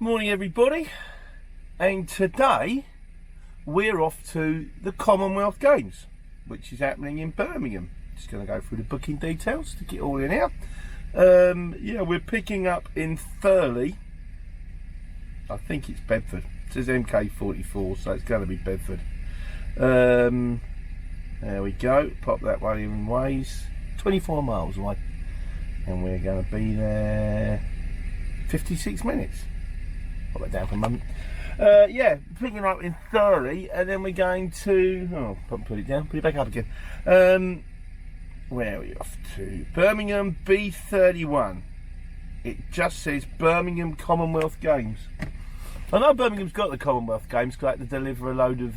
Morning everybody, and today we're off to the Commonwealth Games, which is happening in Birmingham. Just going to go through the booking details to get all in here. Yeah, we're picking up in Thurley. I think it's Bedford. It says MK44, so it's going to be Bedford. There we go, pop that one in Waze. 24 miles away, and we're going to be there 56 minutes. Put that down for a moment. Yeah, picking up in Thurley, and then we're going to, put it down, put it back up again. Where are we off to? Birmingham B31. It just says Birmingham Commonwealth Games. I know Birmingham's got the Commonwealth Games because they had to deliver a load of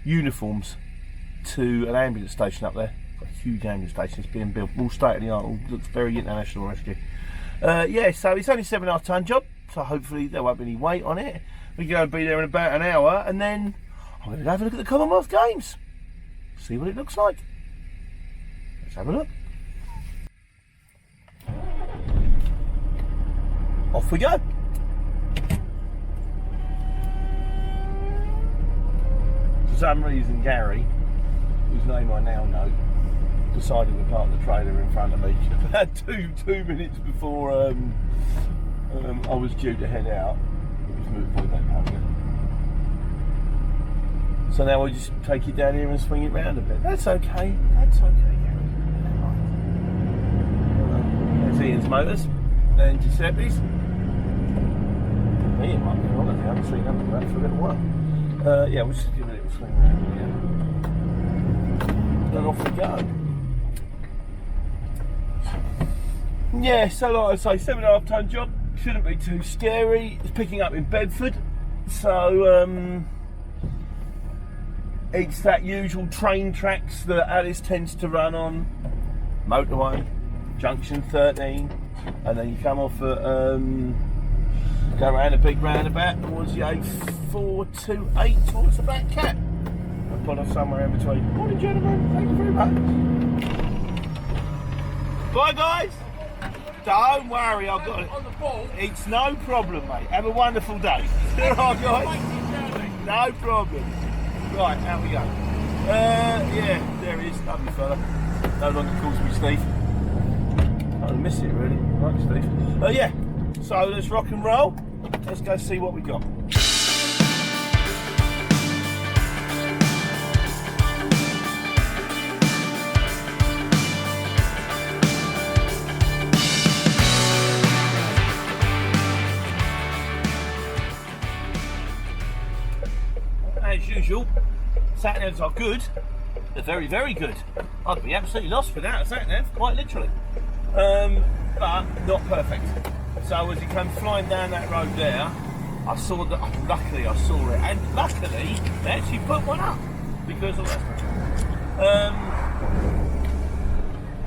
uniforms to an ambulance station up there. A huge ambulance station is being built, all state of the art, all looks very international rescue. Yeah, so it's only a 7.5 ton job, so hopefully there won't be any weight on it. We're going to be there in about an hour, and then I'm going to have a look at the Commonwealth Games, see what it looks like. Let's have a look. Off we go. For some reason, Gary, whose name I now know, decided to park the trailer in front of me about two minutes before I was due to head out. So now we'll just take it down here and swing it round a bit. That's okay. That's okay, Gary. There's Ian's Motors and Giuseppe's. Ian might be on it. I haven't seen that for a little while. Yeah, we'll just give it a little swing around here. And off we go. Yeah, so like I say, 7.5 ton job, shouldn't be too scary. It's picking up in Bedford, so it's that usual train tracks that Alice tends to run on. Motorway, junction 13, and then you come off at, go around a big roundabout towards the A428 towards the Black Cat. I'll put off somewhere in between. Morning gentlemen, thank you very much. Bye guys. Don't worry, I've got it. On the ball. It's no problem, mate. Have a wonderful day. Alright, guys. No problem. Right, out we go. Yeah, there he is. Lovely fella. No longer calls me Steve. I miss it, really. Right, Steve. Yeah, so let's rock and roll. Let's go see what we got. As usual, sat-navs are good. They're very, very good. I'd be absolutely lost without a sat-nav, quite literally. But not perfect. So as you come flying down that road there, I saw that. Oh, luckily, I saw it, and luckily they actually put one up because of that.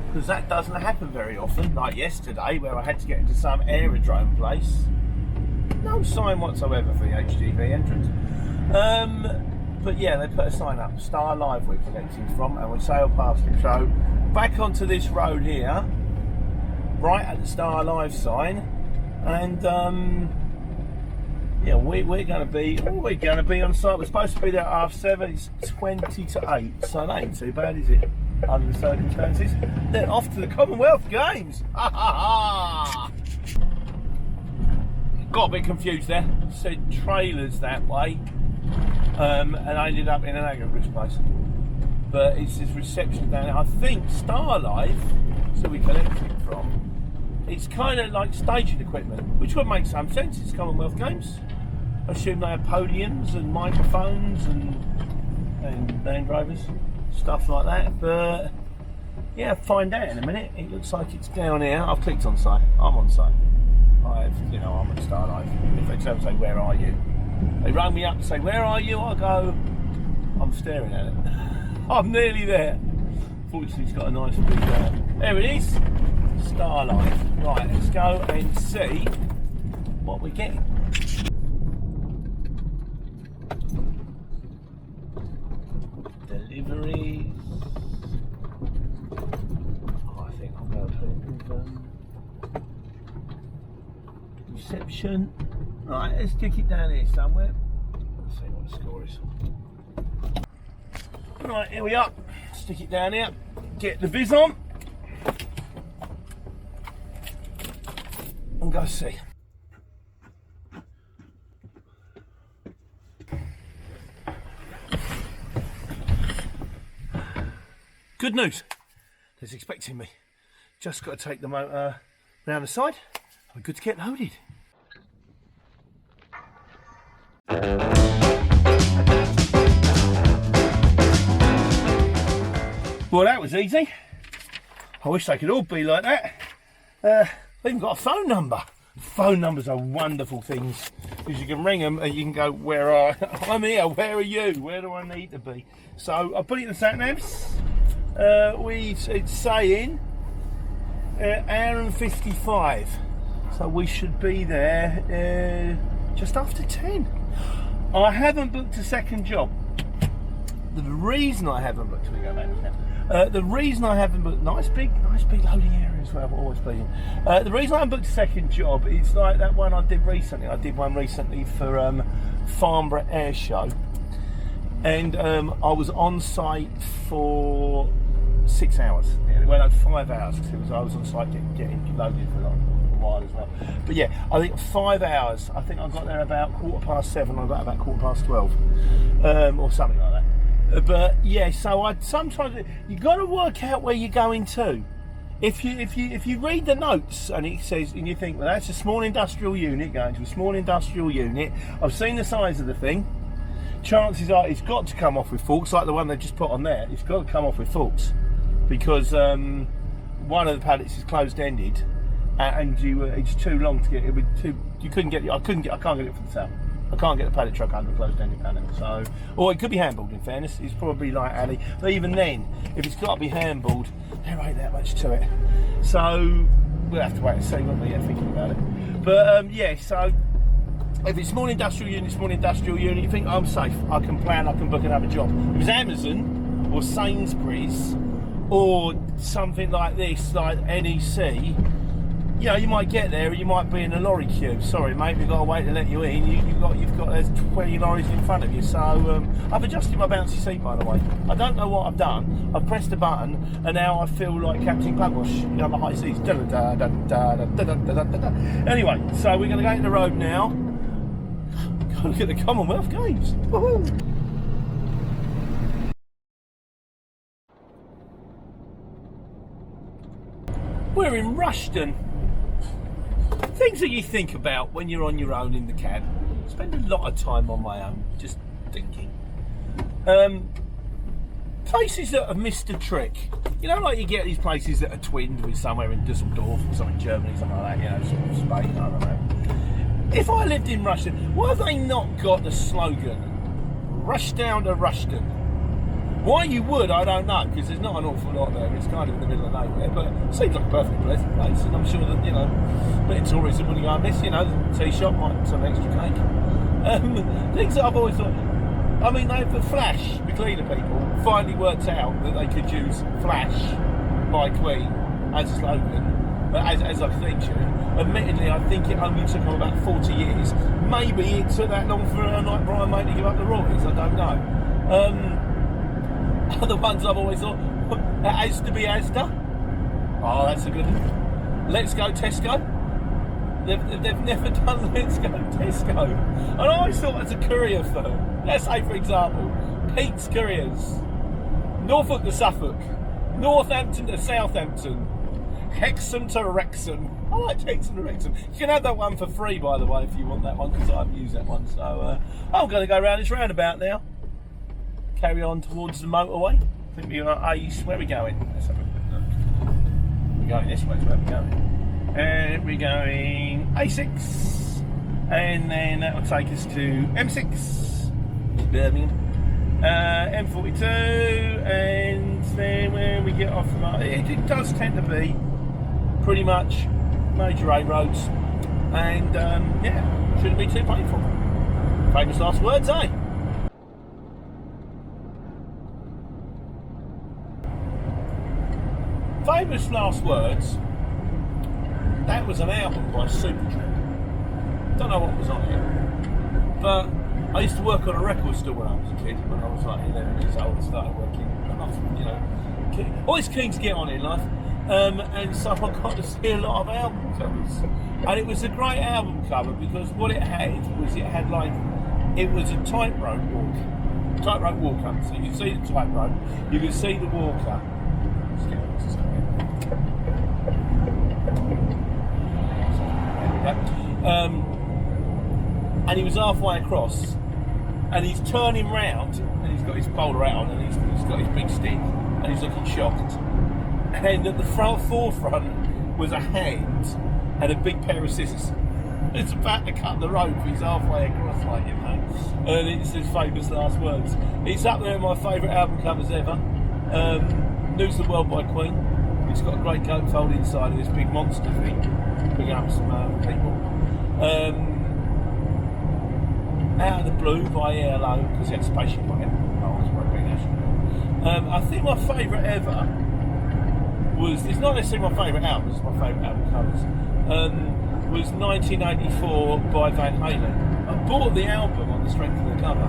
Because that doesn't happen very often. Like yesterday, where I had to get into some aerodrome place. No sign whatsoever for the HGV entrance. But yeah, they put a sign up, Star Live we're connecting from, and we sail past it. So back onto this road here, right at the Star Live sign, and yeah, we're going to be on site. We're supposed to be there at 7:30. It's 20 to 8, so that ain't too bad, is it? Under the circumstances. Then off to the Commonwealth Games. Ha ha ha! Got a bit confused there. Said trailers that way. And I ended up in an agribush place. But it's this reception down there. I think Star Live, so we connected it from, it's kind of like staging equipment, which would make some sense. It's Commonwealth Games. I assume they have podiums and microphones and Land Rovers, stuff like that. But yeah, find out in a minute. It looks like it's down here. I've clicked on site. I'm on site. I'm at Star Live. If they tell me, say, where are you? They rang me up and say, where are you? I go, I'm staring at it. I'm nearly there. Fortunately, it's got a nice big, there it is, Star Live. Right, let's go and see what we're getting. Deliveries. Oh, I think I'll go put it with reception. Right, let's stick it down here somewhere. Let's see what the score is. Right, here we are. Stick it down here. Get the viz on. And go see. Good news. They're expecting me. Just got to take the motor round the side. I'm good to get loaded. Well, that was easy. I wish they could all be like that. They've even got a phone number. Phone numbers are wonderful things because you can ring them and you can go, "Where are I'm here? Where are you? Where do I need to be?" So I put it in the sat navs. It's saying hour and 55. So we should be there just after 10. I haven't booked a second job. The reason I haven't booked, the reason I haven't booked, nice big loading area as well, always pleasing. The reason I haven't booked a second job is like that one I did recently. I did one recently for Farnborough Air Show, and I was on site for 6 hours. Yeah, well, no, 5 hours because I was on site getting loaded for a while as well. But yeah, I think 5 hours. I think I got there about 7:15. I got about 12:15, or something like that. But yeah, so sometimes you got to work out where you're going to. If you read the notes and it says, and you think, well, that's a small industrial unit going to a small industrial unit. I've seen the size of the thing. Chances are it's got to come off with forks, like the one they just put on there. It's got to come off with forks because one of the pallets is closed-ended, and it's too long to get. It would too. You couldn't get. I can't get it from the south. I can't get the pallet truck under a closed-ended pallet. So, or it could be handballed. In fairness, it's probably like alley. But even then, if it's got to be handballed, there ain't that much to it. So we'll have to wait and see when we're thinking about it. But yeah, so if it's small industrial unit, you think I'm safe. I can plan. I can book another job. If it's Amazon or Sainsbury's or something like this, like NEC. You know, you might get there and you might be in a lorry queue. Sorry, mate, we've got to wait to let you in. You've got there's 20 lorries in front of you. So I've adjusted my bouncy seat, by the way. I don't know what I've done. I've pressed a button and now I feel like Captain Pugwash. You know, the high seas. Anyway, so we're going to go into the road now. Go look at the Commonwealth Games. Woo-hoo. We're in Rushden. Things that you think about when you're on your own in the cab. Spend a lot of time on my own, just thinking. Places that have missed a trick. You know, like you get these places that are twinned with somewhere in Dusseldorf or something in Germany, something like that, you know, sort of Spain, I don't know. If I lived in Rushden, why have they not got the slogan, "Rush down to Rushden"? Why you would, I don't know, because there's not an awful lot there. It's kind of in the middle of nowhere, but it seems like a perfectly pleasant place, and I'm sure that, you know, a bit of tourism when you go and miss, you know, the tea shop might have some extra cake. Things that I've always thought, I mean, the Flash, the cleaner people, finally worked out that they could use Flash by Queen as a slogan, as a theme tune. Admittedly, I think it only took them about 40 years. Maybe it took that long for like Brian May to give up the royalties, I don't know. Other ones I've always thought, Asda be Asda. Oh, that's a good one. Let's Go Tesco. They've never done Let's Go Tesco. And I always thought it's a courier firm. Let's say, for example, Pete's Couriers, Norfolk to Suffolk, Northampton to Southampton, Hexham to Wrexham. I like Hexham to Wrexham. You can have that one for free, by the way, if you want that one, because I've used that one. So I'm going to go round this roundabout now. Carry on towards the motorway. I think we are east. Where are we going? Let's have a quick look. We're going this way, is where we're going. And we're going A6. And then that will take us to M6, Birmingham. M42. And then when we get off from it does tend to be pretty much major A roads. And yeah, shouldn't be too painful. Famous last words, eh? Famous Last Words, that was an album by Supertramp. don't know what was on it, but I used to work on a record store when I was a kid. When I was like 11 years old, I started working. And I was, you know, always keen to get on in life, and so I got to see a lot of album covers, and it was a great album cover because what it had like it was a tightrope walker. So you can see the tightrope, you can see the walker. And he was halfway across, and he's turning round, and he's got his bowler out on, and he's got his big stick, and he's looking shocked. And at the forefront was a hand and a big pair of scissors. It's about to cut the rope. He's halfway across, like, you know. And it's his famous last words. It's up there in my favourite album covers ever. News of the World by Queen. It's got a great gatefold inside of this big monster thing. Big up some people. Out of the Blue by ELO, because he had Spaceship on it. Oh, it's very national. I think my favourite ever was, it's not necessarily my favourite album, it's my favourite album covers, was 1984 by Van Halen. I bought the album on the strength of the cover,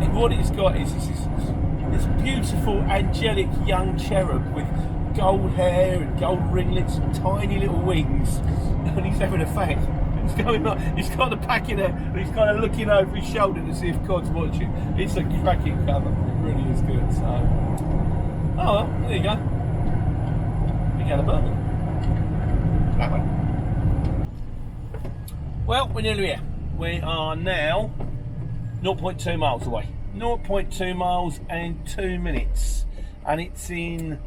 and what it's got is this beautiful, angelic young cherub with gold hair and gold ringlets and tiny little wings, and he's having a fag. He's got a pack in there, and he's kind of looking over his shoulder to see if God's watching. It's a cracking cover. It really is good. So, oh well, there you go. We got a bourbon. That way. Well, we're nearly here. We are now 0.2 miles away. 0.2 miles and 2 minutes, and it's in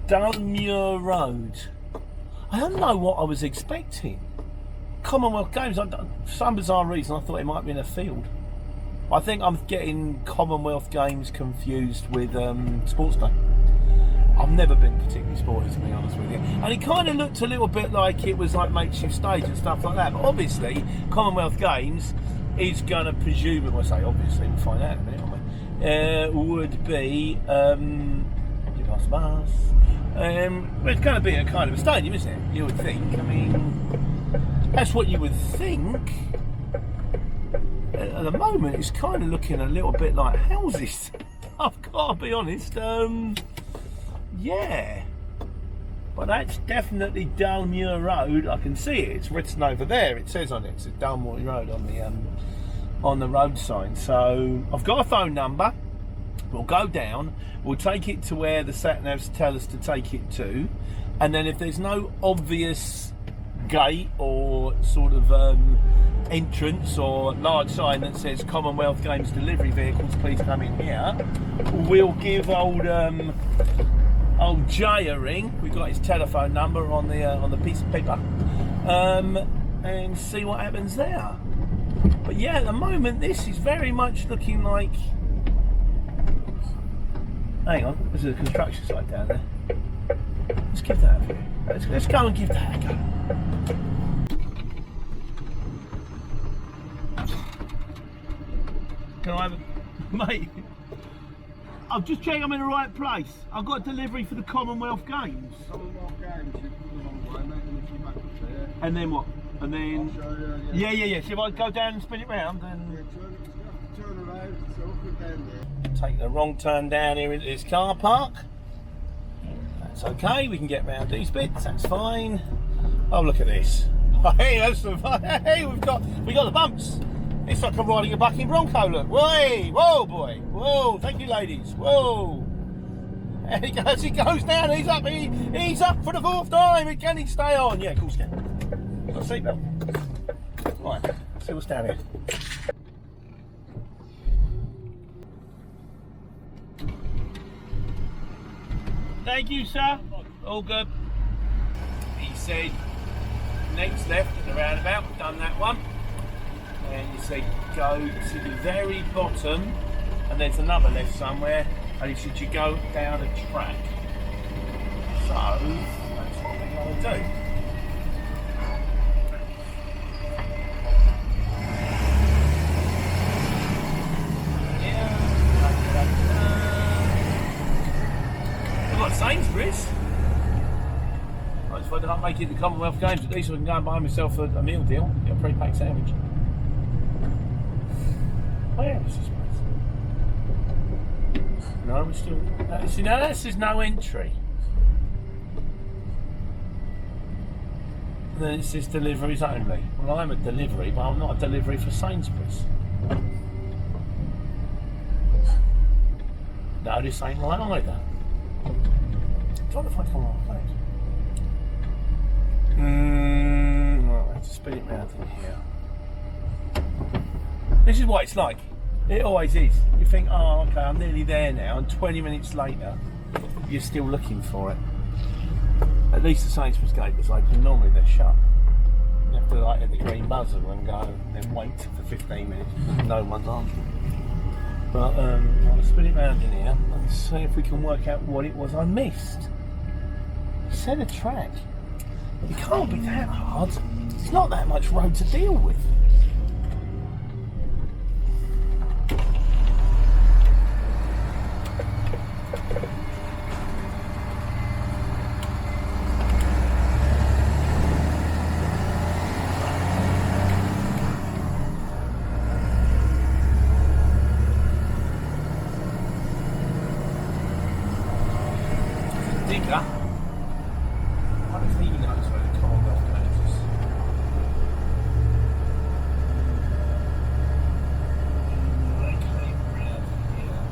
Dalmuir Road. I don't know what I was expecting. Commonwealth Games, for some bizarre reason I thought it might be in a field. I think I'm getting Commonwealth Games confused with Sports Day. I've never been particularly sporty, to be honest with you. And it kind of looked a little bit like it was like makeshift stage and stuff like that. But obviously, Commonwealth Games is going to presume, I say obviously, we'll find out in a minute, won't we? Would be, well, it's going to be a kind of a stadium, isn't it? You would think. I mean, that's what you would think. At the moment, it's kind of looking a little bit like houses. I've got to be honest. Yeah. But that's definitely Dalmuir Road. I can see it. It's written over there. It says on it. It's Dalmuir Road on the road sign. So I've got a phone number. We'll go down. We'll take it to where the sat-navs tell us to take it to, and then if there's no obvious gate or sort of entrance or large sign that says Commonwealth Games delivery vehicles, please come in here, we'll give old Jay a ring. We've got his telephone number on the piece of paper, and see what happens there. But yeah, at the moment this is very much looking like. Hang on, there's a construction site down there. Let's give that a view. Let's go and give that a go. Can I have a... Mate, I've just checked I'm in the right place. I've got a delivery for the Commonwealth Games. Commonwealth Games, you put the wrong way, mate, and if you back up there. And then what? And then... I'll show you, Yeah. So if I go down and spin it round, then... Yeah, turn around, so put down there. Take the wrong turn down here into this car park. That's okay, we can get round these bits, that's fine. Oh, look at this. Hey, that's some fun. Hey, we got the bumps. It's like I'm riding a bucking bronco, look. Whoa, boy. Whoa, thank you, ladies. Whoa. And he goes down, he's up for the 4th time. Can he stay on? Yeah, of course he can. Got a seatbelt. Right, let's see what's down here. Thank you, sir. All good. He said next left at the roundabout. We've done that one. And he said go to the very bottom, and there's another left somewhere. And he said you go down a track. So that's what we're going to do. Sainsbury's. I just wondered if I make it to the Commonwealth Games. At least I can go and buy myself a meal deal. Get a pre-packed sandwich. Where is this place? No, we're still... See, now this is no entry. And then it says deliveries only. Well, I'm a delivery, but I'm not a delivery for Sainsbury's. No, this ain't right either. I'm trying to find Commonwealth Games. Right, I have to spin it round in here. This is what it's like. It always is. You think, oh, okay, I'm nearly there now, and 20 minutes later, you're still looking for it. At least the Sainsbury's gate was open. Normally they're shut. You have to like hit the green buzzer and go and then wait for 15 minutes. No one's answering. But I'll spin it round in here and see if we can work out what it was I missed. Set a track. It can't be that hard. It's not that much road to deal with. Digger. I don't think he knows where the Commonwealth Games is. They came round here.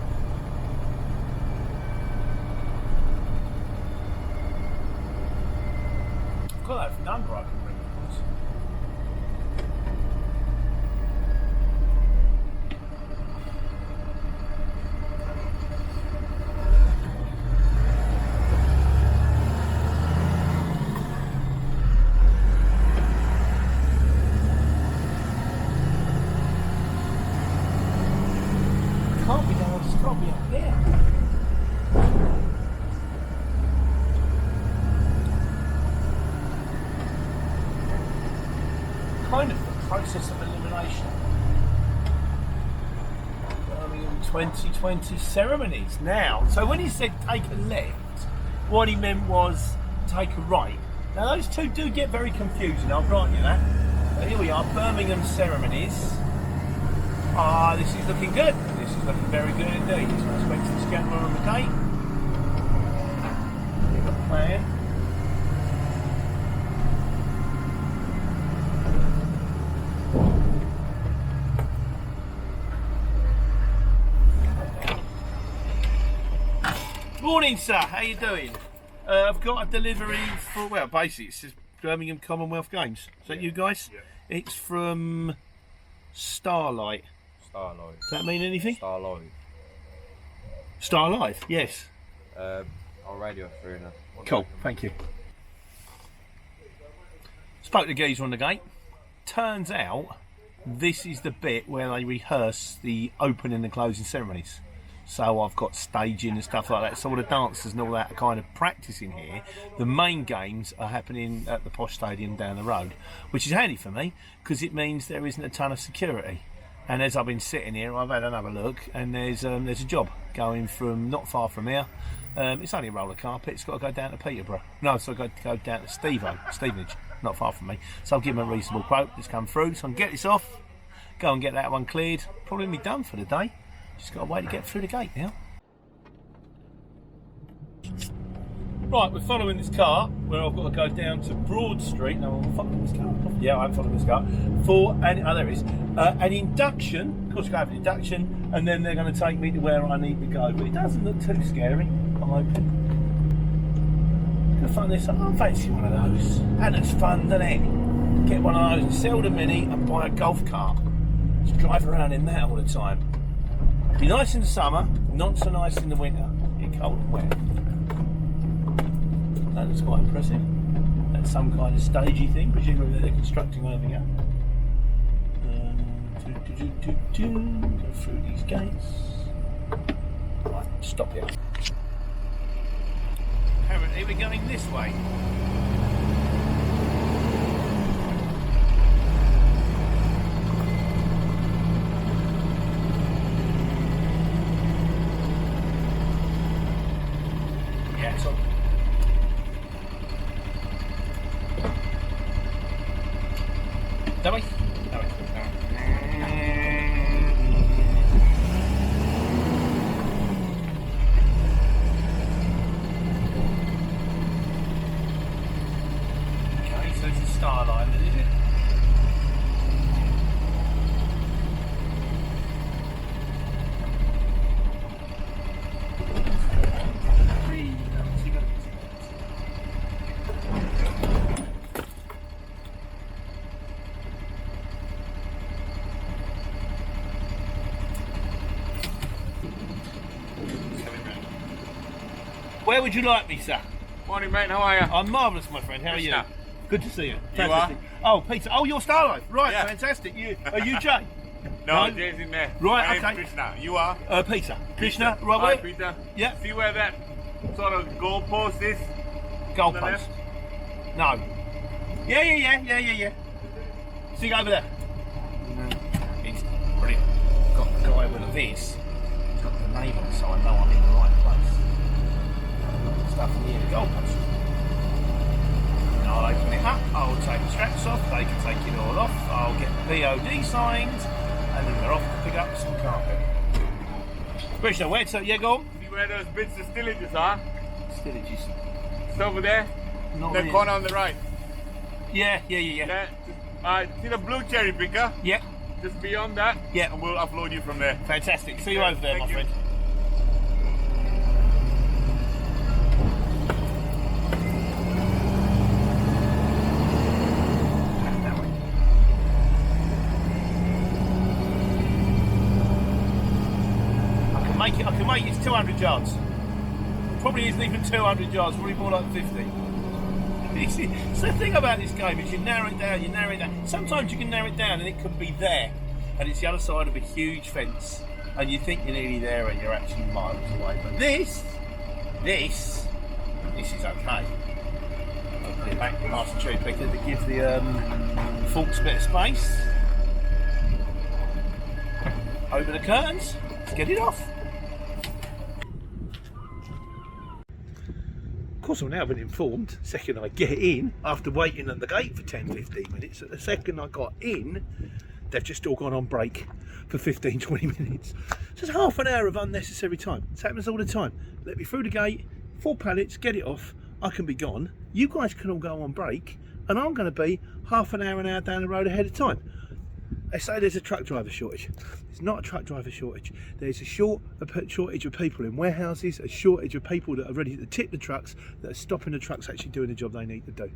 I've got that number I can ring, of course. Can't be down, it's got to be up there. Kind of the process of elimination. Birmingham 2020 ceremonies. Now, so when he said take a left, what he meant was take a right. Now those two do get very confusing, I'll grant you that. But here we are, Birmingham ceremonies. Ah, this is looking good. This is looking very good indeed. So I spoke to the scanner on the gate. Give a plan. Morning, sir. How you doing? I've got a delivery for, well, basically it says Birmingham Commonwealth Games. Is that you guys? Yeah. It's from Starlight. Starlight. Does that mean anything? Starlight. Starlight, yes. I'll radio through now. Cool, thank you. Spoke to the geezer on the gate. Turns out this is the bit where they rehearse the opening and closing ceremonies. So I've got staging and stuff like that. So all the dancers and all that are kind of practicing here. The main games are happening at the Posh Stadium down the road, which is handy for me because it means there isn't a ton of security. And as I've been sitting here, I've had another look, and there's a job going from not far from here. It's only a roller carpet. It's got to go down to Peterborough. No, it's got to go down to Stevenage, not far from me. So I'll give them a reasonable quote. It's come through, so I can get this off, go and get that one cleared. Probably be done for the day. Just got to wait to get through the gate now. Right, we're following this car where I've got to go down to Broad Street. No, I'm following this car. Yeah, I'm following this car for there it is. An induction. Of course, I have an induction, and then they're going to take me to where I need to go. But it doesn't look too scary. I'm hoping. Gonna fun this up. I fancy one of those. And it's fun, doesn't it? Get one of those and sell the Mini and buy a golf cart. Just drive around in that all the time. Be nice in the summer, not so nice in the winter. Get cold and wet. That looks quite impressive. That's some kind of stagey thing, presumably they're constructing anything up. Go through these gates. Right, stop here. Apparently we're going this way. Yeah, it's on. Okay, so it's a star line, then, is it? Where would you like me, sir? Morning, mate. How are you? I'm marvellous, my friend. How are you? Krishna. Good to see you. You are? Oh, Peter. Oh, you're Starlight. Right, Yeah. fantastic. Are you Jay? No, No? Jay's in there. Right, My name's okay. Krishna. You are? Peter. Krishna. Right, Hi, where? Peter. Yeah. See where that sort of goalpost is? Goalpost. left? No. Yeah. See over there. It's brilliant. Got the guy with this. He's got the name on, so I know I'm in the right place. Stuff near the goalpost. And I'll open it up. I'll take the straps off. They can take it all off. I'll get the POD signed, and then we're off to pick up some carpet. Krishna, where to? Yeah, go on. See where those bits of stillages are? Stillages. It's over there. Not The really. corner on the right. Yeah. Yeah. See the blue cherry picker? Yeah. Just beyond that. Yeah. And we'll upload you from there. Fantastic. See you Yeah, over there, my thank you. friend. That way. I can make it. It's 200 yards. Probably isn't even 200 yards. Probably more like 50. So the thing about this game is you narrow it down. Sometimes you can narrow it down and it could be there, and it's the other side of a huge fence, and you think you're nearly there and you're actually miles away. But this is okay. I'll put it back past the cherry picker to give the forks a bit of space. Over the curtains. Let's get it off. Of course, I've now been informed, second I get in, after waiting at the gate for 10-15 minutes, that the second I got in, they've just all gone on break for 15-20 minutes. So it's half an hour of unnecessary time. This happens all the time. Let me through the gate, 4 pallets, get it off, I can be gone. You guys can all go on break, and I'm going to be half an hour down the road ahead of time. They say there's a truck driver shortage. It's not a truck driver shortage. There's a shortage of people in warehouses, a shortage of people that are ready to tip the trucks, that are stopping the trucks actually doing the job they need to do.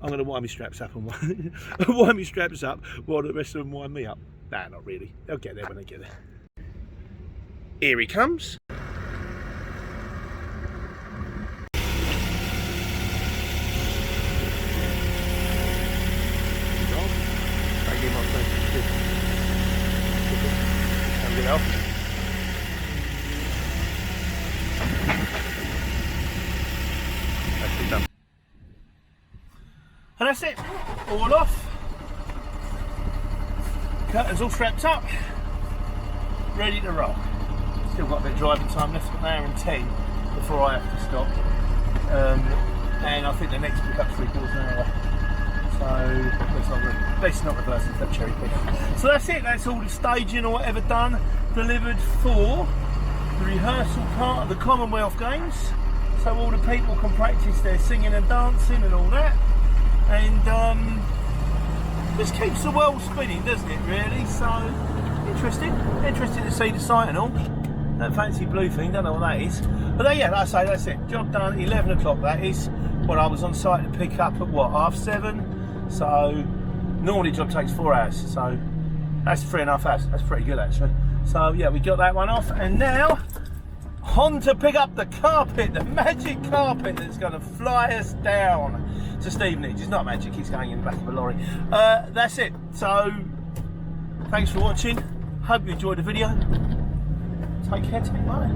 I'm going to wind my straps up and wind my straps up while the rest of them wind me up. Nah, not really. They'll get there when they get there. Here he comes. Off. That's done. And that's it. All off. Curtains all strapped up. Ready to roll. Still got a bit of driving time left, an hour and 10 before I have to stop. And I think the next pickup's 3/4 of an hour. So let's not reverse it, that cherry pick. So that's it, that's all the staging or whatever done, delivered for the rehearsal part of the Commonwealth Games. So all the people can practice their singing and dancing and all that. And just keeps the world spinning, doesn't it really? So interesting to see the site and all. That fancy blue thing, don't know what that is. But yeah, like I say, that's it. Job done, 11 o'clock that is. Well, I was on site to pick up at what, 7:30? So normally the job takes 4 hours, so that's 3.5 hours. That's pretty good actually. So yeah, we got that one off, and now on to pick up the carpet, the magic carpet that's going to fly us down to Stevenage. It's not magic, it's going in the back of a lorry. That's it. So thanks for watching. Hope you enjoyed the video. Take care, take money.